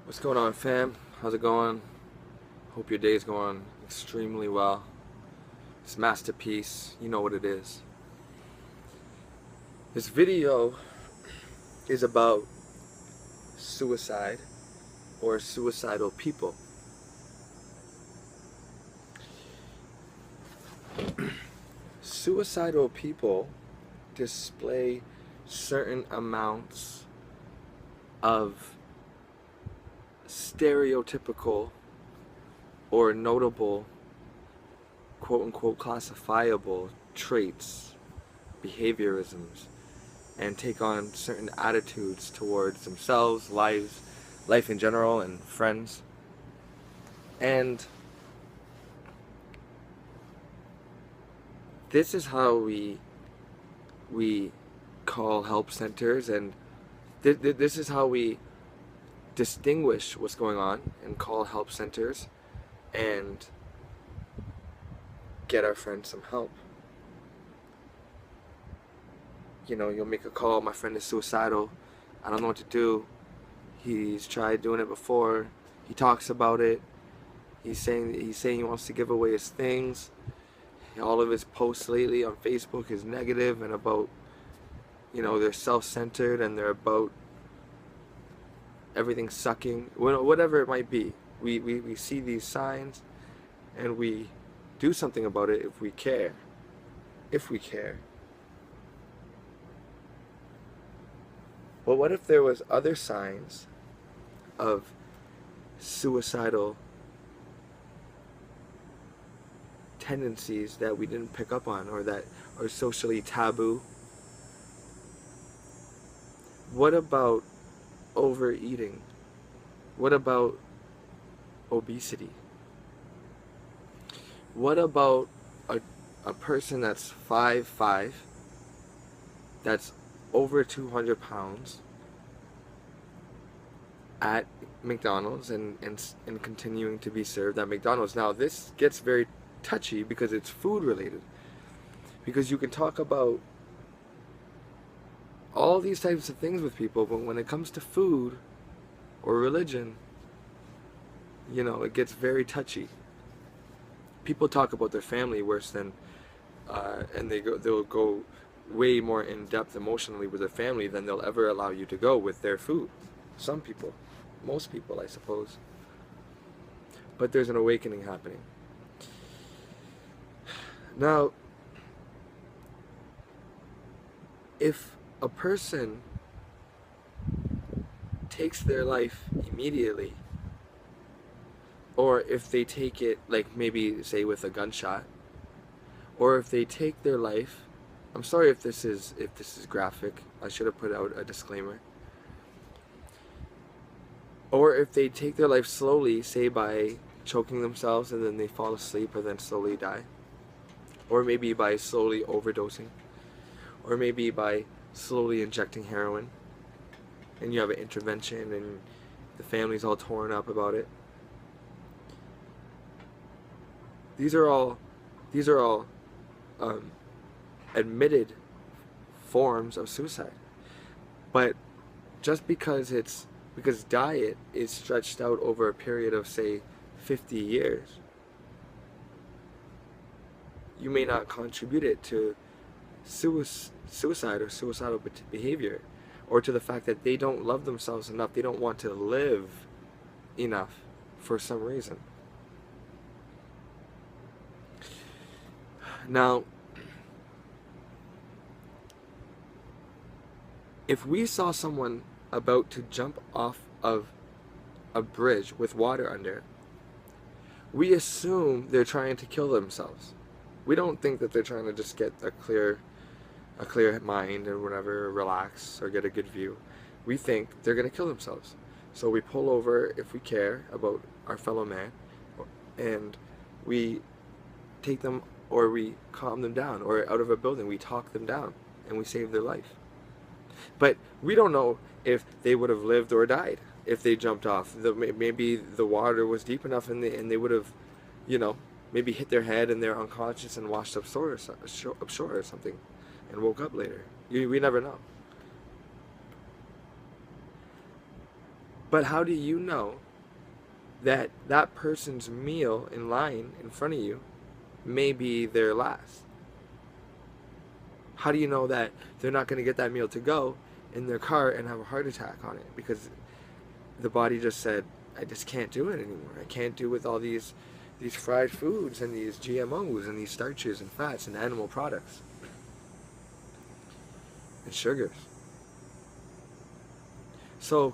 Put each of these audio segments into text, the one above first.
What's going on, fam? How's it going? Hope your day's going extremely well. It's Masterpiece, you know what it is. This video is about suicide or suicidal people. Suicidal people display certain amounts of stereotypical or notable, quote-unquote, classifiable traits, behaviorisms, and take on certain attitudes towards themselves, life in general, and friends. And this is how we call help centers, and this is how we distinguish what's going on and call help centers and get our friends some help. You know, you'll make a call, my friend is suicidal, I don't know what to do, he's tried doing it before, he talks about it, he's saying he wants to give away his things, all of his posts lately on Facebook is negative and about, you know, they're self-centered and they're about everything sucking, whatever it might be. We see these signs and we do something about it if we care. If we care. But what if there was other signs of suicidal tendencies that we didn't pick up on or that are socially taboo? What about overeating? What about obesity? What about a person that's 5'5", that's over 200 pounds at McDonald's and continuing to be served at McDonald's? Now this gets very touchy because it's food related, because you can talk about all these types of things with people, but when it comes to food or religion, you know, it gets very touchy. People talk about their family worse than and they'll go way more in depth emotionally with their family than they'll ever allow you to go with their food. Some people, most people, I suppose. But there's an awakening happening. Now, if a person takes their life immediately, or if they take it, like maybe say with a gunshot, or if they take their life, I'm sorry if this is graphic, I should have put out a disclaimer, or if they take their life slowly, say by choking themselves and then they fall asleep and then slowly die, or maybe by slowly overdosing, or maybe by slowly injecting heroin, and you have an intervention and the family's all torn up about it. These are all admitted forms of suicide. But just because diet is stretched out over a period of, say, 50 years, you may not contribute it to suicide or suicidal behavior, or to the fact that they don't love themselves enough, they don't want to live enough for some reason. Now, if we saw someone about to jump off of a bridge with water under, we assume they're trying to kill themselves. We don't think that they're trying to just get a clear mind or whatever, relax or get a good view. We think they're going to kill themselves. So we pull over if we care about our fellow man, and we take them, or we calm them down, or out of a building we talk them down and we save their life. But we don't know if they would have lived or died if they jumped off. Maybe the water was deep enough and they would have, you know, maybe hit their head and they're unconscious and washed up shore or something and woke up later. We never know. But how do you know that that person's meal in line in front of you may be their last? How do you know that they're not going to get that meal to go in their car and have a heart attack on it because the body just said, I just can't do it anymore. I can't do with all these fried foods and these GMOs and these starches and fats and animal products and sugars. So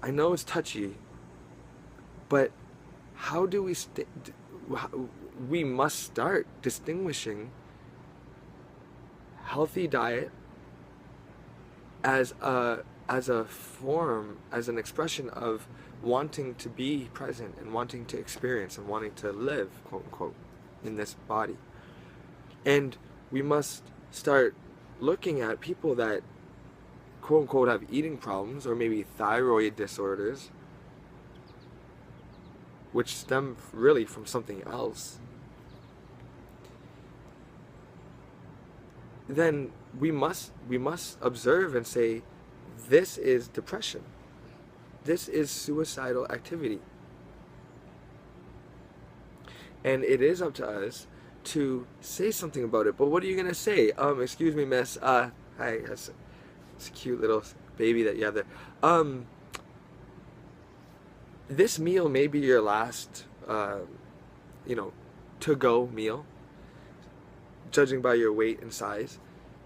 I know it's touchy, but how do we must start distinguishing healthy diet as a form, as an expression of wanting to be present and wanting to experience and wanting to live, quote unquote, in this body. And we must start looking at people that, quote unquote, have eating problems or maybe thyroid disorders, which stem really from something else. Then we must observe and say, this is depression. This is suicidal activity. And it is up to us to say something about it. But what are you going to say? Excuse me, miss. Hi, that's a cute little baby that you have there. This meal may be your last, to-go meal, judging by your weight and size.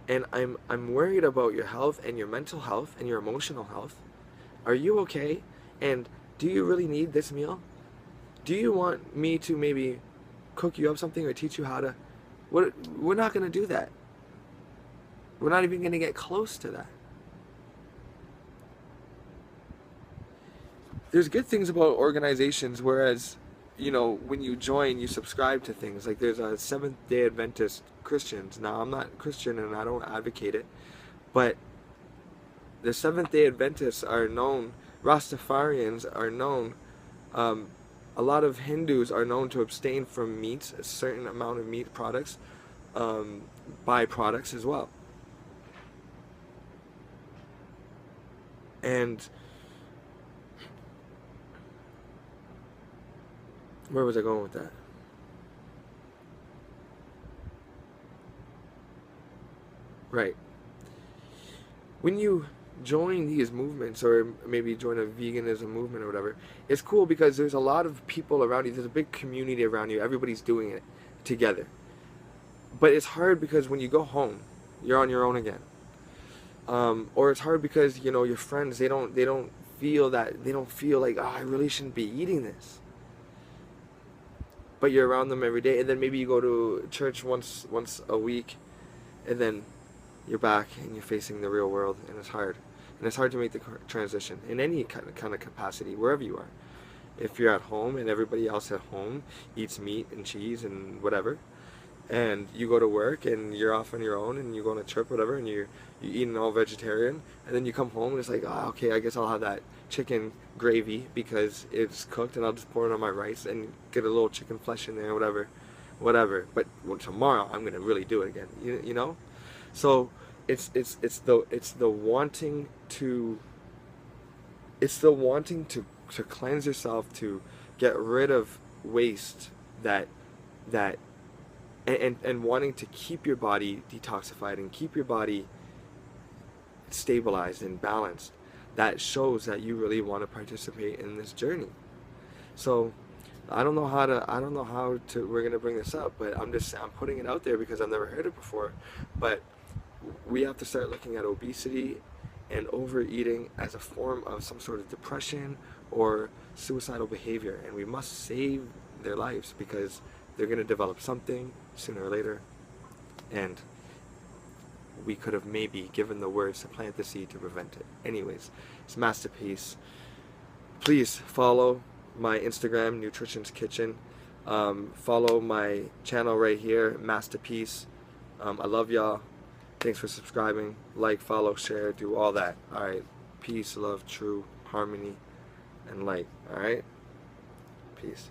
And I'm worried about your health and your mental health and your emotional health. Are you okay? And do you really need this meal? Do you want me to maybe cook you up something or teach you how to? We're not going to do that. We're not even going to get close to that. There's good things about organizations, whereas, when you join, you subscribe to things. Like there's a Seventh-day Adventist Christians. Now, I'm not Christian and I don't advocate it, but the Seventh-day Adventists are known, Rastafarians are known, a lot of Hindus are known to abstain from meats, a certain amount of meat products, byproducts as well. And where was I going with that? Right. When you join these movements, or maybe join a veganism movement or whatever, it's cool because there's a lot of people around you. There's a big community around you. Everybody's doing it together. But it's hard because when you go home, you're on your own again. Or it's hard because your friends, they don't feel like, oh, I really shouldn't be eating this. But you're around them every day, and then maybe you go to church once a week, and then you're back and you're facing the real world, and it's hard. And it's hard to make the transition in any kind of capacity, wherever you are. If you're at home and everybody else at home eats meat and cheese and whatever, and you go to work and you're off on your own and you go on a trip, whatever, and you're eating all vegetarian, and then you come home and it's like, oh, okay, I guess I'll have that chicken gravy because it's cooked, and I'll just pour it on my rice and get a little chicken flesh in there, whatever. But tomorrow I'm gonna really do it again. You know, so it's the wanting to cleanse yourself, to get rid of waste and wanting to keep your body detoxified and keep your body stabilized and balanced. That shows that you really want to participate in this journey. So I don't know how we're gonna bring this up, but I'm putting it out there because I've never heard it before. But we have to start looking at obesity and overeating as a form of some sort of depression or suicidal behavior, and we must save their lives because they're gonna develop something sooner or later, and we could have maybe given the words to plant the seed to prevent it. Anyways, it's Masterpiece. Please follow my Instagram, Nutrition's Kitchen. Follow my channel right here, Masterpiece. I love y'all. Thanks for subscribing. Like, follow, share, do all that. Alright. Peace, love, true, harmony, and light. Alright? Peace.